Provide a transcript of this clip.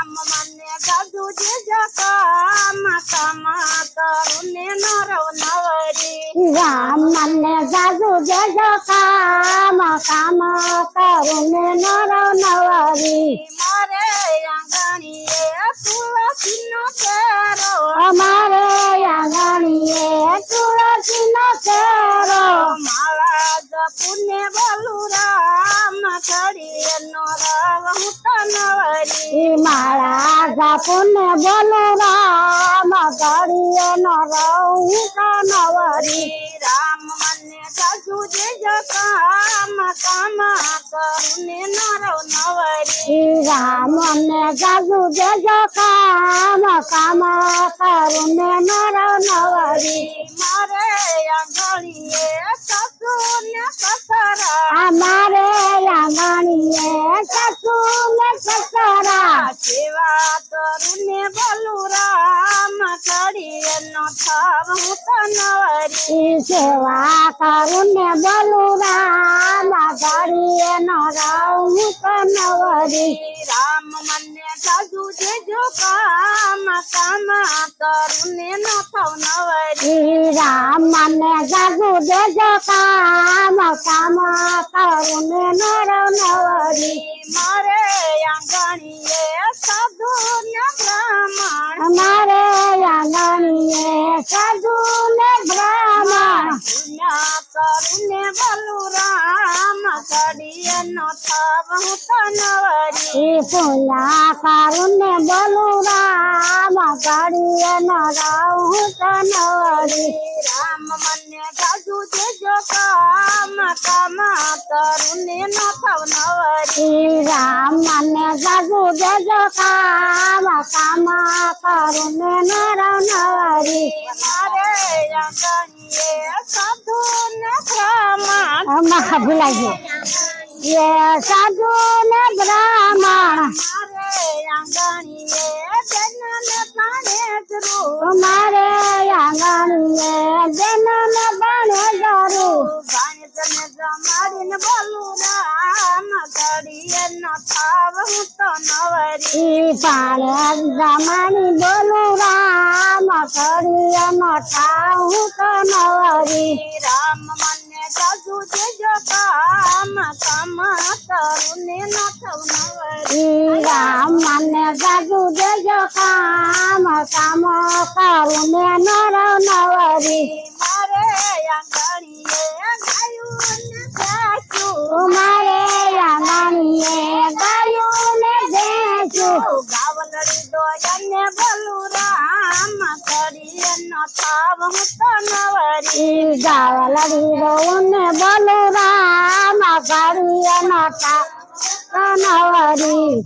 રામ મને જાજુ દેજો કામ કામ કરું ને નરવ નવરી રામ મને જાજુ દેજો કામ કામ કરું ને નરવ નવરી મારે આંગણીએ તુલસીનો કેરો અમારે આંગણીએ તુલસીનો કેરો માળા જપુને બોલું રામ ઘડીએ નો રવ હું તો નવરી માળા જાપુને બોલું રામ ઘડીએ નો રહું નવરી રામ મને જાજુ દેજો કામ કામ કરું ને નરવ નવરી રામ મને જાજુ દેજો કામ કામ કરું ને નરવ નવરી મારે આંગણીએ સસુ ને સસરા અમારે આંગણીએ સસુ ને સસરા સેવા કરું ને બોલું રામ ઘડીએ નો થાવ હું તો નવરી સેવા કરું ને બોલું રામ ઘડીએ નો રહું નવરી રામ મને જાજુ દેજો કામ કામ કરું ને નો થાવ નવરી રામ મને જાજુ દેજો કામ કામ કરું ને નરવ નવરી મારે આંગણીએ સાધુ ને બ્રાહ્મણ અમારે આંગણીએ સાધુ ને બ્રાહ્મણ પુણ્ય કરું ને બોલું રામ ઘડીએ નો થાવ હું તો નવરી પુલા કરું ને બોલું રામ ઘડીએ નો રહું નવરી રામ મને જાજુ દેજો કામ કામ કરું ને નો થાવ નવરી રામ મને જાજુ દેજો કામ કામ કરું ને નરવ નવરી મારે આંગણીએ સાધુ ને બ્રાહ્મણ અમારા ભૂલાઈ ગયું એ સાધુ ને બ્રાહ્મણ મારે આંગણીએ જન ને પાણે મારે આંગણીએ જેન ને બને જરૂર ભાણેજને જમાડીને બોલું રામ ઘડીએ નો થાવ હું તો નવરી પાણે જમાની બોલું રામ ઘડીએ નો થાવ તો નવરી રામ મને જાજુ દેજો કામ કામ કરું ને નો થાવ નવરી રામ મને જાજુ દેજો કામ કામ કરું ને નરવ નવરી મારે આંગણીએ ગાયું ને સાચું મારે આંગણીએ ગાયું ને ભેંસું ગાવલડી દોયને બોલું રામ ઘડીએ નો થાવ હું તો નવરી ગાવલડી રોઉં ને બોલું રામ ઘડીએ નો થાવ નવરી